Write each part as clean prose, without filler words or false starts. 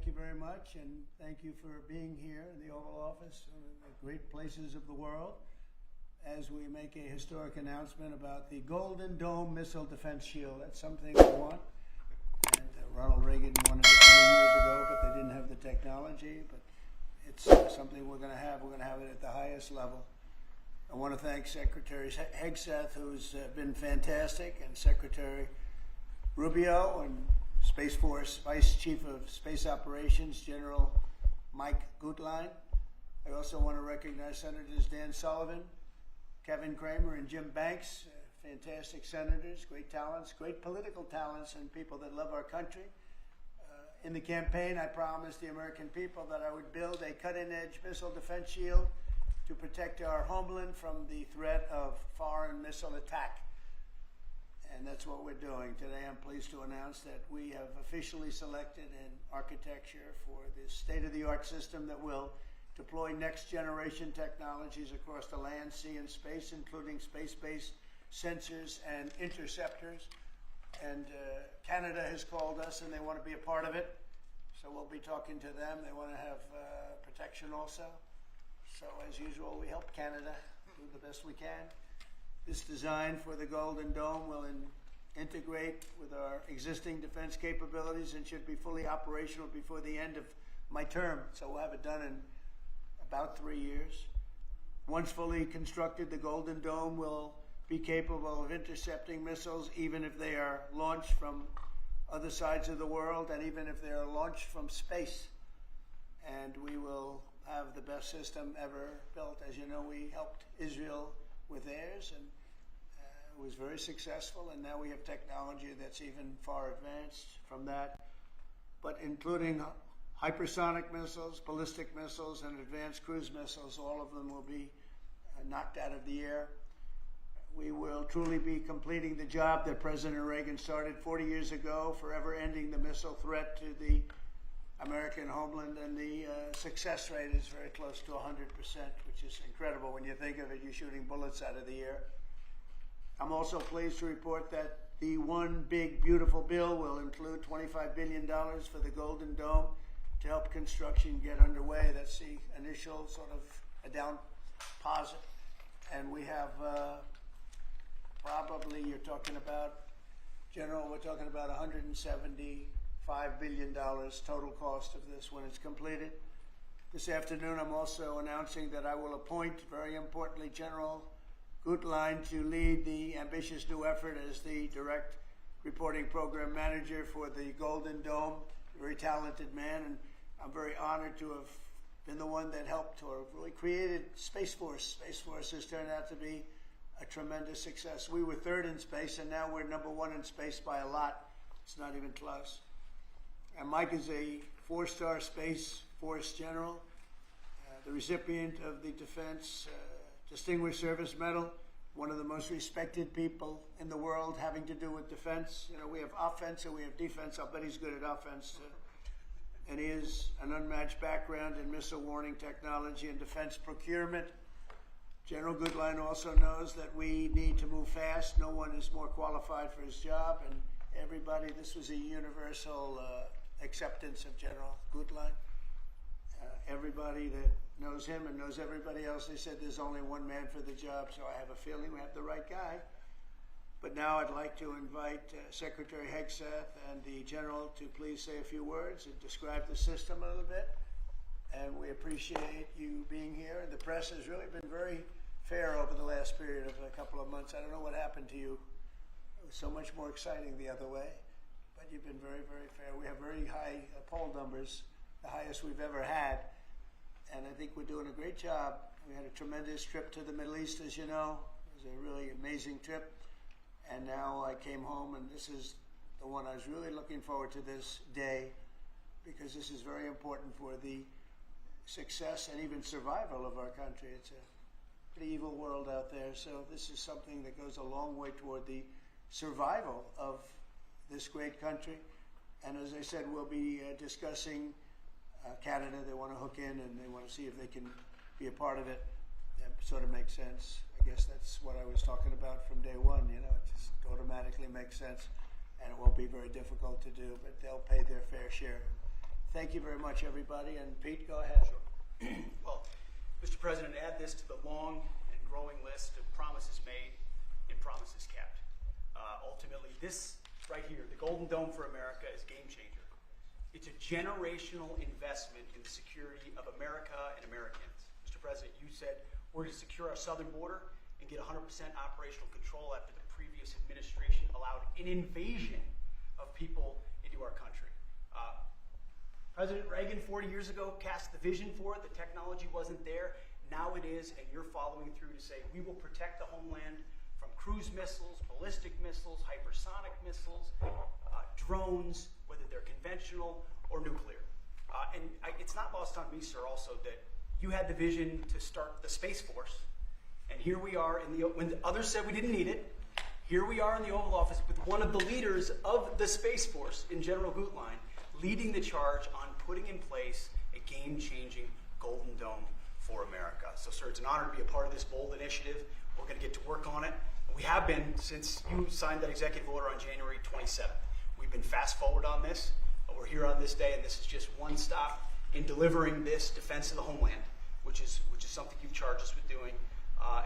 thank you very much, and thank you for being here in the Oval Office, one of the great places of the world, as we make a historic announcement about the Golden Dome Missile Defense Shield. That's something we want, and Ronald Reagan wanted it many years ago, but they didn't have the technology, but it's something we're going to have. We're going to have it at the highest level. I want to thank Secretary Hegseth, who's been fantastic, and Secretary Rubio, and Space Force Vice Chief of Space Operations, General Mike Gutlein. I also want to recognize Senators Dan Sullivan, Kevin Cramer, and Jim Banks, fantastic senators, great talents, great political talents, and people that love our country. In the campaign, I promised the American people that I would build a cutting-edge missile defense shield to protect our homeland from the threat of foreign missile attack. And that's what we're doing. Today I'm pleased to announce that we have officially selected an architecture for this state-of-the-art system that will deploy next-generation technologies across the land, sea, and space, including space-based sensors and interceptors. And Canada has called us, and they want to be a part of it. So we'll be talking to them. They want to have protection also. So as usual, we help Canada do the best we can. This design for the Golden Dome will integrate with our existing defense capabilities and should be fully operational before the end of my term. So we'll have it done in about 3 years. Once fully constructed, the Golden Dome will be capable of intercepting missiles even if they are launched from other sides of the world and even if they are launched from space. And we will have the best system ever built. As you know, we helped Israel with theirs, and it was very successful, and now we have technology that's even far advanced from that, but including hypersonic missiles, ballistic missiles, and advanced cruise missiles. All of them will be knocked out of the air. We will truly be completing the job that President Reagan started 40 years ago, forever ending the missile threat to the American homeland, and the success rate is very close to 100%, which is incredible when you think of it. You're shooting bullets out of the air. I'm also pleased to report that the One Big Beautiful Bill will include $25 billion for the Golden Dome to help construction get underway. That's the initial sort of a down deposit. And we have probably, you're talking about, General, we're talking about $175 billion total cost of this when it's completed. This afternoon, I'm also announcing that I will appoint, very importantly, General Gutlein to lead the ambitious new effort as the direct reporting program manager for the Golden Dome. A very talented man, and I'm very honored to have been the one that helped or really created Space Force. Space Force has turned out to be a tremendous success. We were third in space, and now we're #1 in space by a lot. It's not even close. And Mike is a 4-star Space Force general, the recipient of the Defense Distinguished Service Medal, one of the most respected people in the world having to do with defense. You know, we have offense and we have defense. I'll bet he's good at offense. And he has an unmatched background in missile warning technology and defense procurement. General Gutlein also knows that we need to move fast. No one is more qualified for his job, and everybody, this was a universal acceptance of General Gutlein. Everybody that knows him and knows everybody else, they said there's only one man for the job, so I have a feeling we have the right guy. But now I'd like to invite Secretary Hegseth and the General to please say a few words and describe the system a little bit. And we appreciate you being here. The press has really been very fair over the last period of a couple of months. I don't know what happened to you. It was so much more exciting the other way. But you've been very, very fair. We have very high poll numbers, the highest we've ever had. And I think we're doing a great job. We had a tremendous trip to the Middle East, as you know. It was a really amazing trip. And now I came home, and this is the one I was really looking forward to this day, because this is very important for the success and even survival of our country. It's a pretty evil world out there. So this is something that goes a long way toward the survival of this great country. And as I said, we'll be discussing Canada. They want to hook in, and they want to see if they can be a part of it. That sort of makes sense. I guess that's what I was talking about from day one. You know, it just automatically makes sense, and it won't be very difficult to do, but they'll pay their fair share. Thank you very much, everybody. And Pete, go ahead. Sure. Well, Mr. President, add this to the long and growing list of promises made and promises kept. Ultimately, this right here, the Golden Dome for America, is a game changer. It's a generational investment in the security of America and Americans. Mr. President, you said we're going to secure our southern border and get 100% operational control after the previous administration allowed an invasion of people into our country. President Reagan 40 years ago cast the vision for it. The technology wasn't there. Now it is, and you're following through to say we will protect the homeland from cruise missiles, ballistic missiles, hypersonic missiles, drones, whether they're conventional or nuclear. It's not lost on me, sir, also that you had the vision to start the Space Force, and here we are when others said we didn't need it. Here we are in the Oval Office with one of the leaders of the Space Force in General Gutlein, leading the charge on putting in place a game-changing Golden Dome for America. So, sir, it's an honor to be a part of this bold initiative. We're going to get to work on it. We have been since you signed that executive order on January 27th. We've been fast forward on this. We're here on this day, and this is just one stop in delivering this defense of the homeland, which is something you've charged us with doing,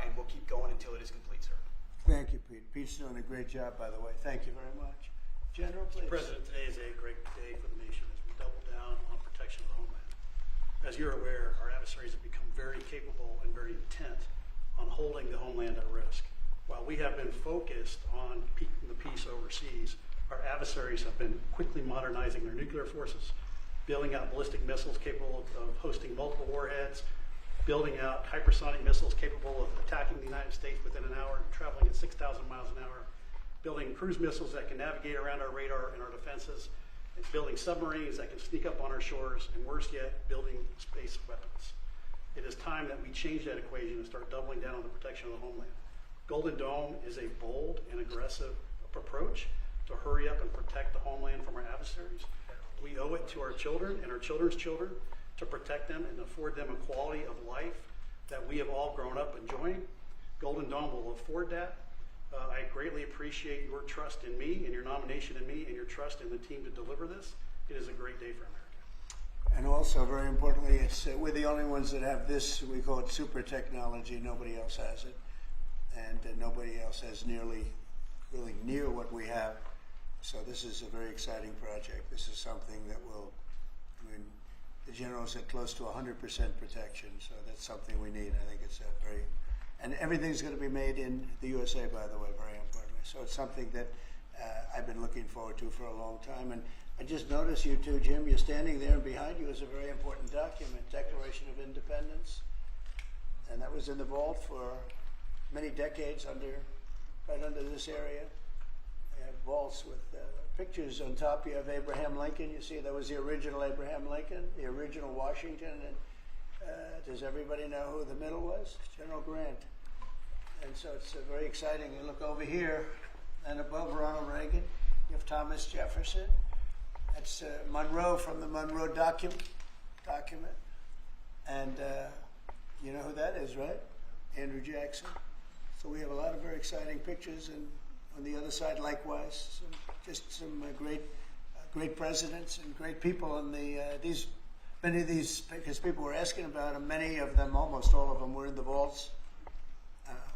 and we'll keep going until it is complete, sir. Thank you, Pete. Pete's doing a great job, by the way. Thank you very much. General, please. Mr. President, today is a great day for the nation as we double down on protection of the homeland. As you're aware, our adversaries have become very capable and very intent on holding the homeland at risk. While we have been focused on keeping the peace overseas, our adversaries have been quickly modernizing their nuclear forces, building out ballistic missiles capable of hosting multiple warheads, building out hypersonic missiles capable of attacking the United States within an hour and traveling at 6,000 miles an hour, building cruise missiles that can navigate around our radar and our defenses, and building submarines that can sneak up on our shores, and worse yet, building space weapons. It is time that we change that equation and start doubling down on the protection of the homeland. Golden Dome is a bold and aggressive approach to hurry up and protect the homeland from our adversaries. We owe it to our children and our children's children to protect them and afford them a quality of life that we have all grown up enjoying. Golden Dome will afford that. I greatly appreciate your trust in me and your nomination in me and your trust in the team to deliver this. It is a great day for America. And also, very importantly, we're the only ones that have this. We call it super technology. Nobody else has it. And nobody else has really near what we have. So this is a very exciting project. This is something that will, the general said close to 100% protection. So that's something we need. I think it's a very, and everything's going to be made in the USA, by the way, very importantly. So it's something that I've been looking forward to for a long time. And I just noticed you too, Jim, you're standing there, and behind you is a very important document, Declaration of Independence. And that was in the vault for many decades right under this area. They have vaults with pictures on top. You have Abraham Lincoln. You see that was the original Abraham Lincoln, the original Washington. And does everybody know who the middle was? General Grant. And so it's very exciting. You look over here, and above Ronald Reagan, you have Thomas Jefferson. That's Monroe from the Monroe document. And you know who that is, right? Andrew Jackson. So we have a lot of very exciting pictures, and on the other side, likewise, some great presidents and great people. And many of these, because people were asking about them, many of them, almost all of them, were in the vaults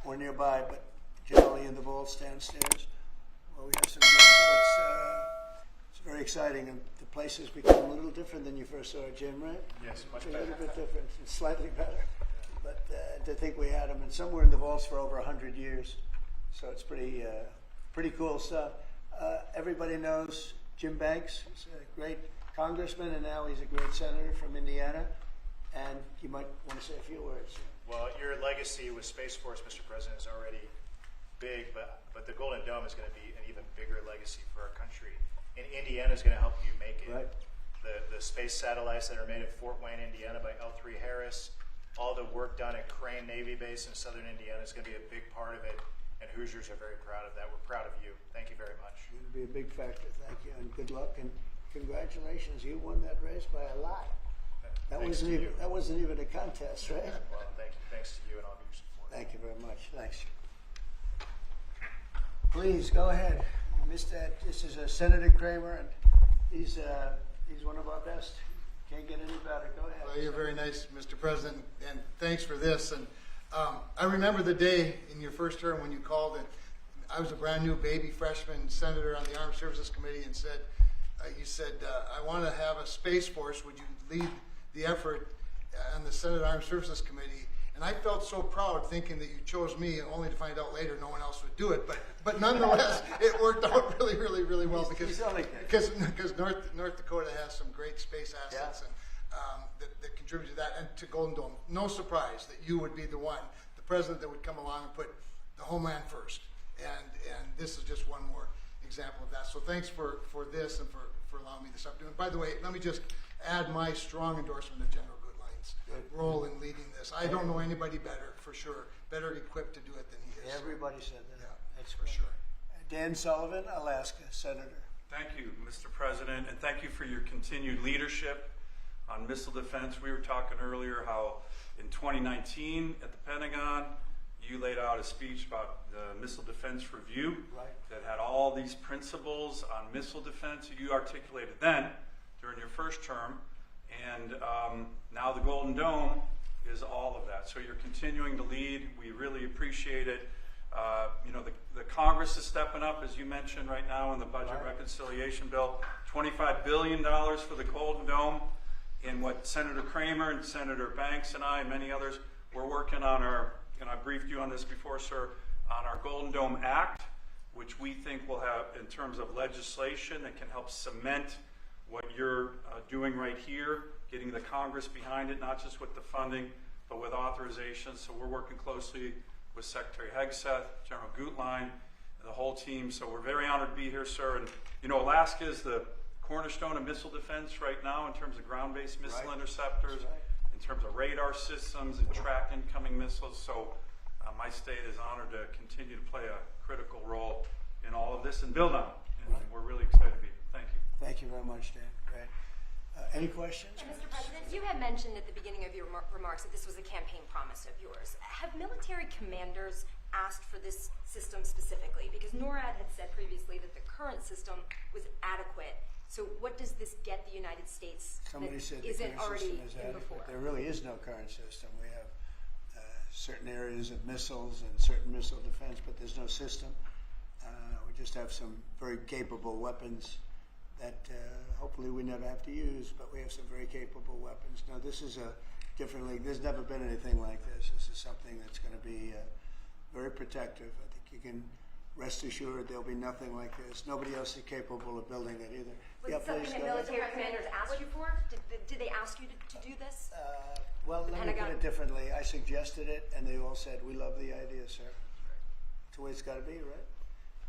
or nearby, but generally in the vaults downstairs. Well, we have some good, so it's very exciting, and the place has become a little different than you first saw it, Jim, right? Yes, much A better. little bit different, it's slightly better. But to think we had them, and some were in the vaults for over 100 years. So it's pretty cool stuff. Everybody knows Jim Banks. He's a great congressman, and now he's a great senator from Indiana. And you might want to say a few words. Well, your legacy with Space Force, Mr. President, is already big, but the Golden Dome is going to be an even bigger legacy for our country. And Indiana is going to help you make it. Right. The space satellites that are made at Fort Wayne, Indiana by L3 Harris, all the work done at Crane Navy Base in southern Indiana is going to be a big part of it, and Hoosiers are very proud of that. We're proud of you. Thank you very much. It'll be a big factor. Thank you, and good luck, and congratulations. You won that race by a lot. That wasn't even a contest, right? Well, thank you. Thanks to you and all of your support. Thank you very much. Thanks. Please go ahead. You missed that. This is Senator Kramer, and he's one of our best. Can't get any better. Go ahead. Well, you're very nice, Mr. President, and thanks for this. And I remember the day in your first term when you called, and I was a brand new baby freshman senator on the Armed Services Committee, and said, you said, I want to have a Space Force. Would you lead the effort on the Senate Armed Services Committee? And I felt so proud thinking that you chose me, only to find out later no one else would do it. But nonetheless, it worked out really, really, really well because North Dakota has some great space assets that contribute to that and to Golden Dome. No surprise that you would be the president that would come along and put the homeland first. And this is just one more example of that. So thanks for this and for allowing me this opportunity. By the way, let me just add my strong endorsement of General Goodline's role in leading this. I don't know anybody better, for sure, better equipped to do it than he is. Everybody said that. Yeah, That's for great. sure. Dan Sullivan, Alaska, Senator. Thank you, Mr. President, and thank you for your continued leadership on missile defense. We were talking earlier how in 2019 at the Pentagon, you laid out a speech about the Missile Defense Review that had all these principles on missile defense you articulated then during your first term, and now the Golden Dome is all of that. So you're continuing to lead. We really appreciate it. You know, the Congress is stepping up, as you mentioned right now in the budget reconciliation bill, $25 billion for the Golden Dome. And what Senator Kramer and Senator Banks and I and many others, we're working on our, and I briefed you on this before, sir, on our Golden Dome Act, which we think will have, in terms of legislation that can help cement what you're doing right here, getting the Congress behind it, not just with the funding, but with authorization. So we're working closely with Secretary Hegseth, General Gutlein, and the whole team. So we're very honored to be here, sir. And you know, Alaska is the cornerstone of missile defense right now in terms of ground-based missile interceptors, in terms of radar systems and track incoming missiles. So my state is honored to continue to play a critical role in all of this and build on it. And we're really excited to be here. Thank you. Thank you very much, Dan. Great. Any questions? Mr. President, you had mentioned at the beginning of your remarks that this was a campaign promise of yours. Have military commanders asked for this system specifically? Because NORAD had said previously that the current system was adequate. So what does this get the United States Somebody that said the isn't current already system is in before? adequate. There really is no current system. We have certain areas of missiles and certain missile defense, but there's no system. We just have some very capable weapons that hopefully we never have to use, but we have some very capable weapons. Now, this is a different league. There's never been anything like this. This is something that's going to be very protective. I think you can rest assured there'll be nothing like this. Nobody else is capable of building it either. Was it something that military commanders asked you for? Did they ask you to do this? Well, let me put it differently. I suggested it, and they all said, "We love the idea, sir." It's the way it's got to be, right?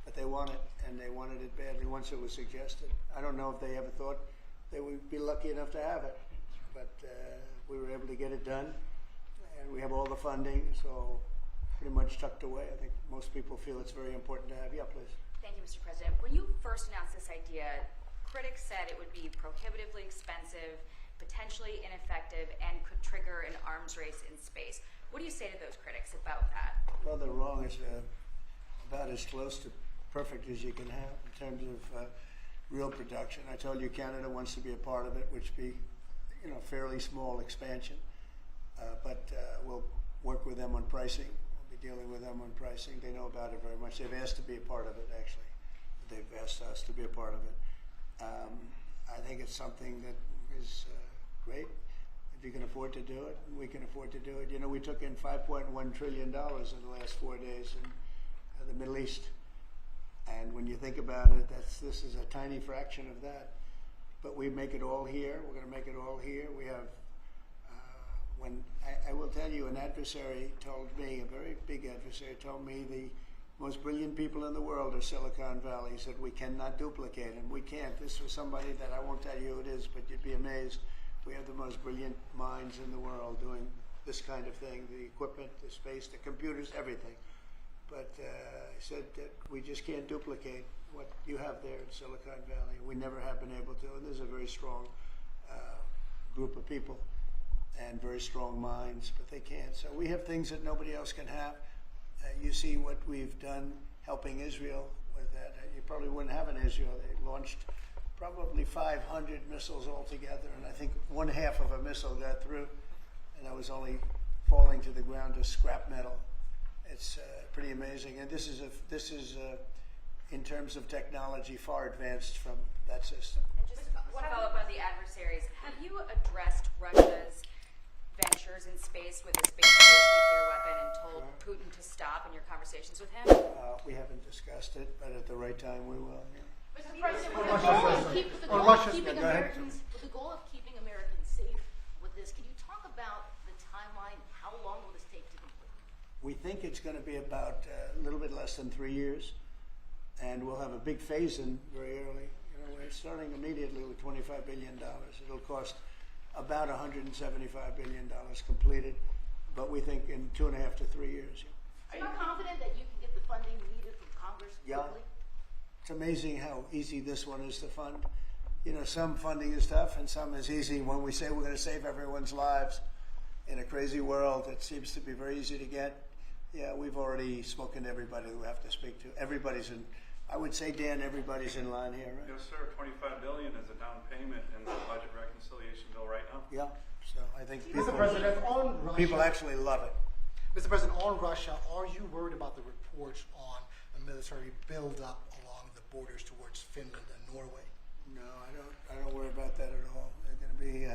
But they want it, and they wanted it badly once it was suggested. I don't know if they ever thought they would be lucky enough to have it, but we were able to get it done, and we have all the funding, so pretty much tucked away. I think most people feel it's very important to have. Yeah, please. Thank you, Mr. President. When you first announced this idea, critics said it would be prohibitively expensive, potentially ineffective, and could trigger an arms race in space. What do you say to those critics about that? Well, they're wrong. It's about as close to perfect as you can have in terms of real production. I told you Canada wants to be a part of it, which be, you know, fairly small expansion, but we'll work with them on pricing. We'll be dealing with them on pricing. They know about it very much. They've asked to be a part of it, actually. They've asked us to be a part of it. I think it's something that is great. If you can afford to do it, we can afford to do it. You know, we took in $5.1 trillion in the last 4 days in the Middle East. And when you think about it, this is a tiny fraction of that. But we make it all here. We're going to make it all here. We have, I will tell you, an adversary told me, a very big adversary told me the most brilliant people in the world are Silicon Valley. He said, we cannot duplicate them. We can't. This was somebody that I won't tell you who it is, but you'd be amazed. We have the most brilliant minds in the world doing this kind of thing, the equipment, the space, the computers, everything. But I said that we just can't duplicate what you have there in Silicon Valley. We never have been able to, and there's a very strong group of people and very strong minds, but they can't. So we have things that nobody else can have. You see what we've done helping Israel with that. You probably wouldn't have an Israel. They launched probably 500 missiles altogether, and I think one half of a missile got through, and I was only falling to the ground as scrap metal. It's pretty amazing, and this is in terms of technology far advanced from that system. And just one follow-up on the adversaries. Have you addressed Russia's ventures in space with a space-based nuclear weapon and told Putin to stop in your conversations with him? We haven't discussed it, but at the right time we will. Yeah. Mr. President, with the Or goal of Russia's- keeping go ahead. Americans, with the goal of keeping Americans safe with this, can you talk about the timeline? How long will this take to complete? We think it's going to be about a little bit less than 3 years, and we'll have a big phase-in very early. You know, we're starting immediately with $25 billion. It'll cost about $175 billion completed, but we think in 2.5 to 3 years. Are you confident that you can get the funding needed from Congress Yeah. quickly? It's amazing how easy this one is to fund. You know, some funding is tough and some is easy. When we say we're going to save everyone's lives in a crazy world, it seems to be very easy to get. Yeah, we've already spoken to everybody we have to speak to. Everybody's in, I would say, Dan, everybody's in line here, right? Yes, sir. $25 billion is a down payment in the budget reconciliation bill right now. Yeah, so I think Mr. President, on Russia, people actually love it. Mr. President, on Russia, are you worried about the reports on a military buildup along the borders towards Finland and Norway? No, I don't worry about that at all. They're going to be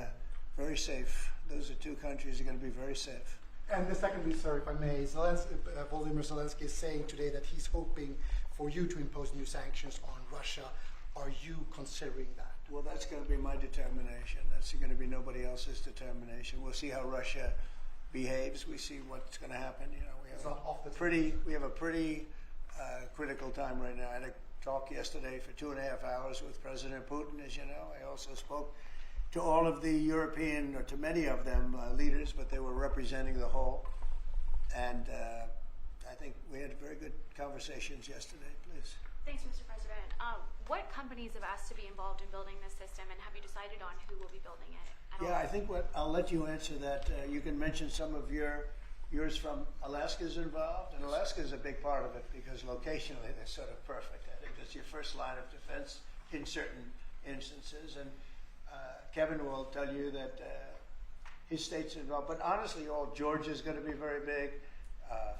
very safe. Those are two countries that are going to be very safe. And the secondly, sir, if I may, Volodymyr Zelensky is saying today that he's hoping for you to impose new sanctions on Russia. Are you considering that? Well, that's going to be my determination. That's going to be nobody else's determination. We'll see how Russia behaves. We see what's going to happen. You know, It's not off the we have a pretty critical time right now. I had a talk yesterday for 2.5 hours with President Putin, as you know. I also spoke to all of the European, or to many of them, leaders, but they were representing the whole. And I think we had very good conversations yesterday. Please. Thanks, Mr. President. What companies have asked to be involved in building this system, and have you decided on who will be building it? Yeah, I think I'll let you answer that. You can mention some of yours from Alaska's involved, and Alaska is a big part of it because locationally they're sort of perfect. I think that's your first line of defense in certain instances, and Kevin will tell you that his state's involved. But honestly, Georgia's going to be very big.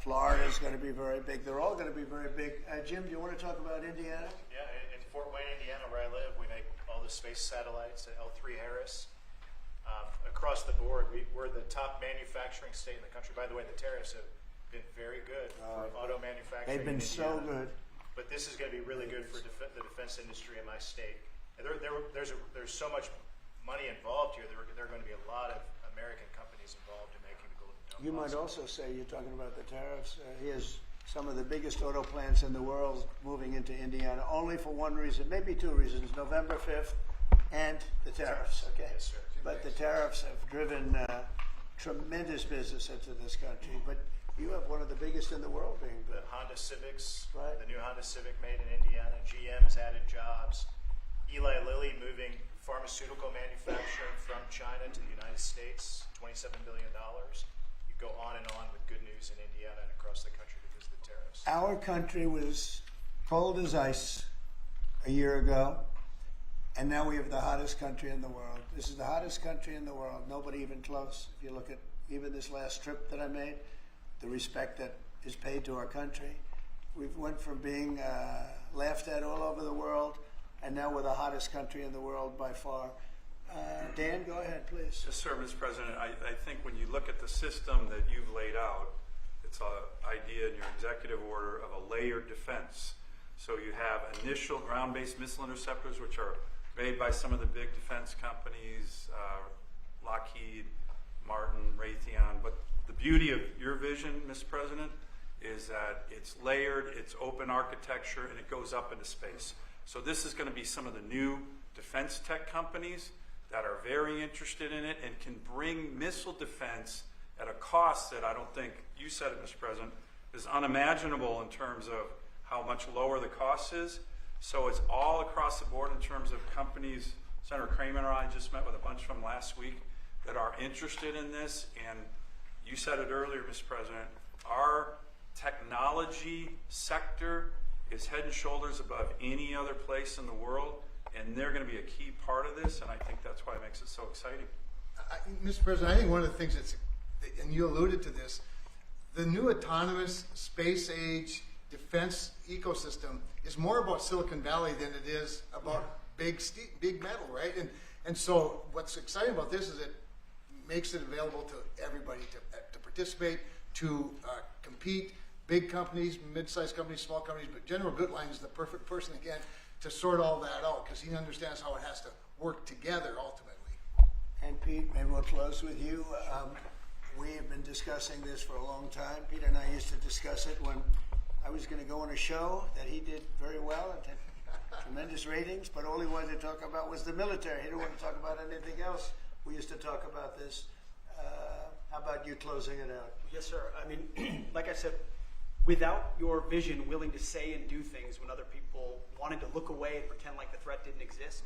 Florida's going to be very big. They're all going to be very big. Jim, do you want to talk about Indiana? Yeah, in Fort Wayne, Indiana, where I live, we make all the space satellites at L3 Harris. Across the board, we're the top manufacturing state in the country. By the way, the tariffs have been very good for auto manufacturing. They've been in so Indiana. good. But this is going to be really good for the defense industry in my state. And there's so much money involved here. There are going to be a lot of American companies involved in making the Golden Dome You might possible. also say, you're talking about the tariffs, here's some of the biggest auto plants in the world moving into Indiana, only for one reason, maybe two reasons, November 5th and the tariffs, okay? Yes, sir. But the tariffs have driven tremendous business into this country, but you have one of the biggest in the world being The built. Honda Civics, Right. the new Honda Civic made in Indiana. GM has added jobs. Eli Lilly moving pharmaceutical manufacturing from China to the United States, $27 billion. You go on and on with good news in Indiana and across the country because of the tariffs. Our country was cold as ice a year ago, and now we have the hottest country in the world. This is the hottest country in the world, nobody even close. If you look at even this last trip that I made, the respect that is paid to our country. We've went from being laughed at all over the world, and now we're the hottest country in the world by far. Dan, go ahead, please. Yes, sir, Mr. President. I think when you look at the system that you've laid out, it's an idea in your executive order of a layered defense. So you have initial ground-based missile interceptors, which are made by some of the big defense companies, Lockheed, Martin, Raytheon. But the beauty of your vision, Mr. President, is that it's layered, it's open architecture, and it goes up into space. So this is going to be some of the new defense tech companies that are very interested in it and can bring missile defense at a cost that I don't think, you said it, Mr. President, is unimaginable in terms of how much lower the cost is. So it's all across the board in terms of companies. Senator Kramer and I just met with a bunch from last week that are interested in this. And you said it earlier, Mr. President, our technology sector is head and shoulders above any other place in the world. and they're going to be a key part of this, and I think that's why it makes it so exciting. Mr. President, I think one of the things that's, and you alluded to this, the new autonomous space age defense ecosystem is more about Silicon Valley than it is about big metal, right? And so what's exciting about this is it makes it available to everybody to participate, to compete. Big companies, mid-sized companies, small companies, but General Gutlein is the perfect person, again, to sort all that out because he understands how it has to work together ultimately. And Pete, maybe we'll close with you. We have been discussing this for a long time. Peter and I used to discuss it when I was going to go on a show that he did very well and had tremendous ratings, but all he wanted to talk about was the military. He didn't want to talk about anything else. We used to talk about this. How about you closing it out? Yes, sir. I mean, like I said, without your vision, willing to say and do things when other people wanted to look away and pretend like the threat didn't exist,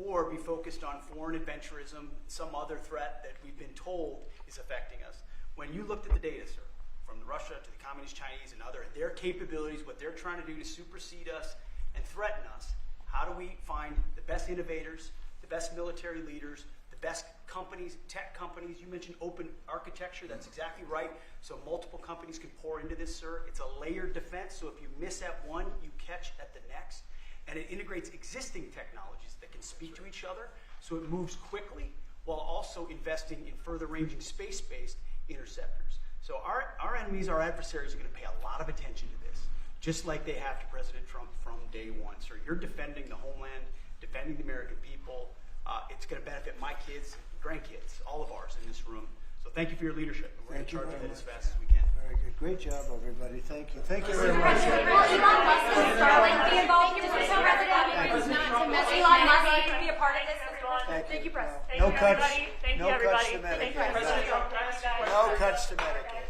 or be focused on foreign adventurism, some other threat that we've been told is affecting us. When you looked at the data, sir, from Russia to the Communist Chinese and other, their capabilities, what they're trying to do to supersede us and threaten us, how do we find the best innovators, the best military leaders, the best companies, tech companies? You mentioned open architecture. That's exactly right. So multiple companies can pour into this, sir. It's a layered defense. So if you miss at one, you catch at the next. And it integrates existing technologies that can speak to each other. So it moves quickly while also investing in further ranging space-based interceptors. So our enemies, our adversaries, are going to pay a lot of attention to this, just like they have to President Trump from day one. Sir, you're defending the homeland, defending the American people. It's going to benefit my kids, grandkids, all of ours in this room. So thank you for your leadership. We're going to charge ahead as fast as we can. Very good. Great job, everybody. Thank you. Thank you very much. Will Elon Musk and Starlink be involved in this, Mr. President? Elon Musk be a part of this? Thank you. Press. No cuts. Thank No you, cuts everybody. to Medicare. Thank you, President Trump, can I ask you a question? No cuts to Medicare.